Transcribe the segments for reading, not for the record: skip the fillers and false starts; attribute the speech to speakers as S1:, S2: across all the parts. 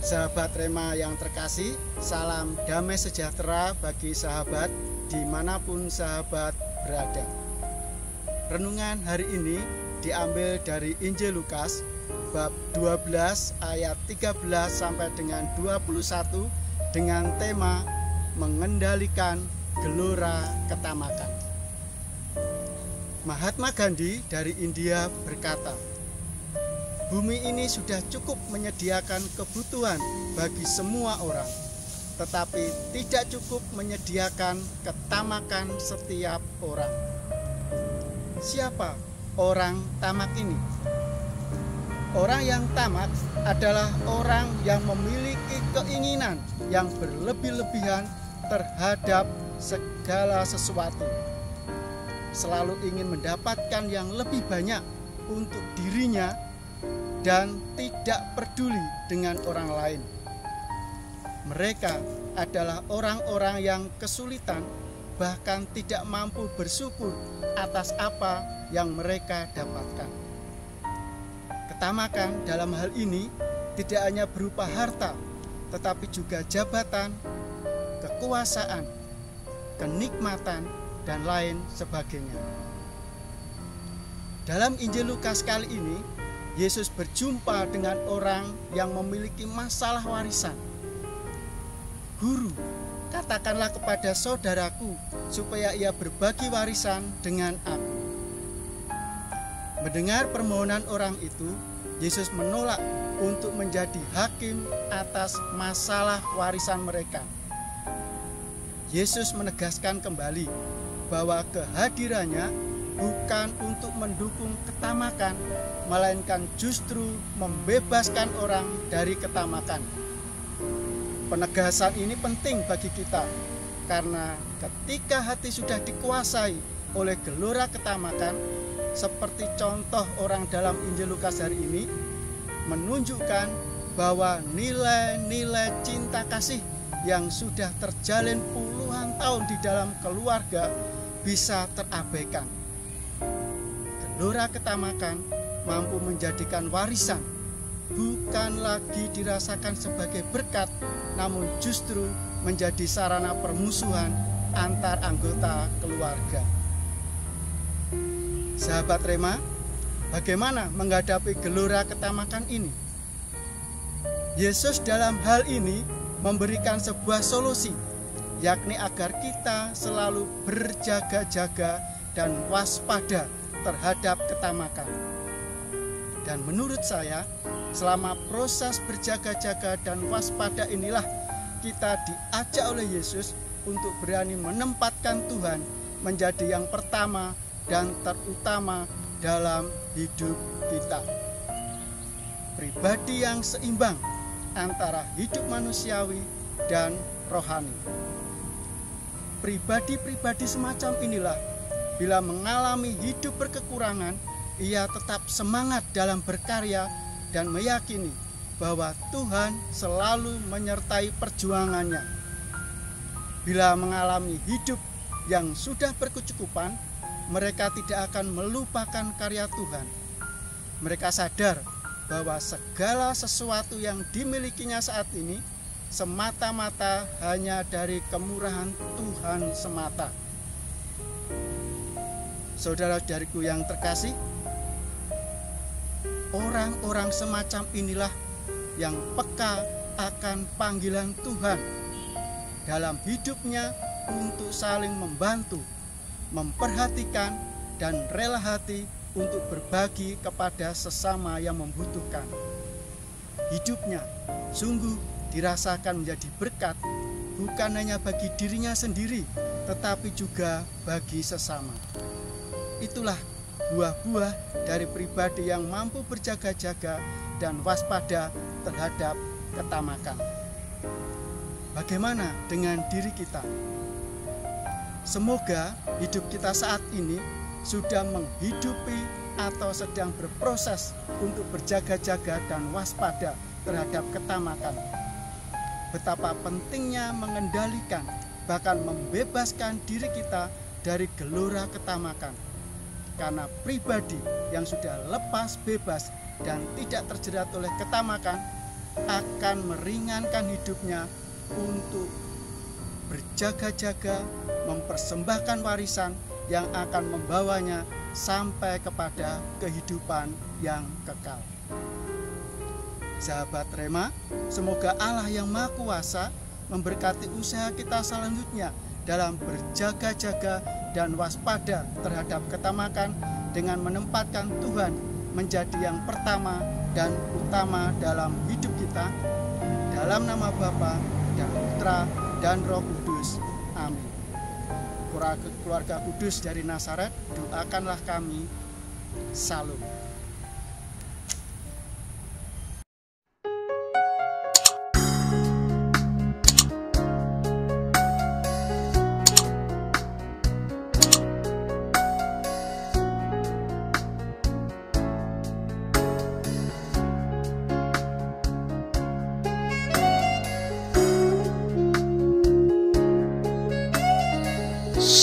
S1: Sahabat Rema yang terkasih, salam damai sejahtera bagi sahabat dimanapun sahabat berada. Renungan hari ini diambil dari Injil Lukas bab 12 ayat 13 sampai dengan 21 dengan tema mengendalikan gelora ketamakan. Mahatma Gandhi dari India berkata, bumi ini sudah cukup menyediakan kebutuhan bagi semua orang, tetapi tidak cukup menyediakan ketamakan setiap orang. Siapa orang tamak ini? Orang yang tamak adalah orang yang memiliki keinginan yang berlebih-lebihan terhadap segala sesuatu. Selalu ingin mendapatkan yang lebih banyak untuk dirinya dan tidak peduli dengan orang lain. Mereka adalah orang-orang yang kesulitan, bahkan tidak mampu bersyukur atas apa yang mereka dapatkan. Ketamakan dalam hal ini tidak hanya berupa harta, tetapi juga jabatan, kekuasaan, kenikmatan, dan lain sebagainya. Dalam Injil Lukas kali ini, Yesus berjumpa dengan orang yang memiliki masalah warisan. Guru, katakanlah kepada saudaraku supaya ia berbagi warisan dengan aku. Mendengar permohonan orang itu, Yesus menolak untuk menjadi hakim atas masalah warisan mereka. Yesus menegaskan kembali bahwa kehadirannya bukan untuk mendukung ketamakan, melainkan justru membebaskan orang dari ketamakan. Penegasan ini penting bagi kita, karena ketika hati sudah dikuasai oleh gelora ketamakan, seperti contoh orang dalam Injil Lukas hari ini, menunjukkan bahwa nilai-nilai cinta kasih yang sudah terjalin puluhan tahun di dalam keluarga bisa terabaikan. Gelora ketamakan mampu menjadikan warisan bukan lagi dirasakan sebagai berkat, namun justru menjadi sarana permusuhan antar anggota keluarga. Sahabat Rema, bagaimana menghadapi gelora ketamakan ini? Yesus dalam hal ini memberikan sebuah solusi, yakni agar kita selalu berjaga-jaga dan waspada terhadap ketamakan. Dan menurut saya, selama proses berjaga-jaga dan waspada inilah kita diajak oleh Yesus untuk berani menempatkan Tuhan menjadi yang pertama dan terutama dalam hidup kita. Pribadi yang seimbang antara hidup manusiawi dan rohani. Pribadi-pribadi semacam inilah, bila mengalami hidup berkekurangan, ia tetap semangat dalam berkarya dan meyakini bahwa Tuhan selalu menyertai perjuangannya. Bila mengalami hidup yang sudah berkecukupan, mereka tidak akan melupakan karya Tuhan. Mereka sadar bahwa segala sesuatu yang dimilikinya saat ini semata-mata hanya dari kemurahan Tuhan semata. Saudara-saudariku yang terkasih, orang-orang semacam inilah yang peka akan panggilan Tuhan dalam hidupnya untuk saling membantu, memperhatikan, dan rela hati untuk berbagi kepada sesama yang membutuhkan. Hidupnya sungguh dirasakan menjadi berkat, bukan hanya bagi dirinya sendiri, tetapi juga bagi sesama. Itulah buah-buah dari pribadi yang mampu berjaga-jaga dan waspada terhadap ketamakan. Bagaimana dengan diri kita? Semoga hidup kita saat ini sudah menghidupi atau sedang berproses untuk berjaga-jaga dan waspada terhadap ketamakan. Betapa pentingnya mengendalikan, bahkan membebaskan diri kita dari gelora ketamakan. Karena pribadi yang sudah lepas bebas dan tidak terjerat oleh ketamakan akan meringankan hidupnya untuk berjaga-jaga mempersembahkan warisan yang akan membawanya sampai kepada kehidupan yang kekal. Sahabat Rema, semoga Allah yang Maha Kuasa memberkati usaha kita selanjutnya dalam berjaga-jaga dan waspada terhadap ketamakan dengan menempatkan Tuhan menjadi yang pertama dan utama dalam hidup kita. Dalam nama Bapa dan Putra dan Roh Kudus. Amin. Keluarga kudus dari Nazaret, doakanlah kami. Salam.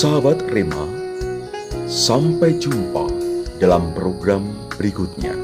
S2: Sahabat Rema, sampai jumpa dalam program berikutnya.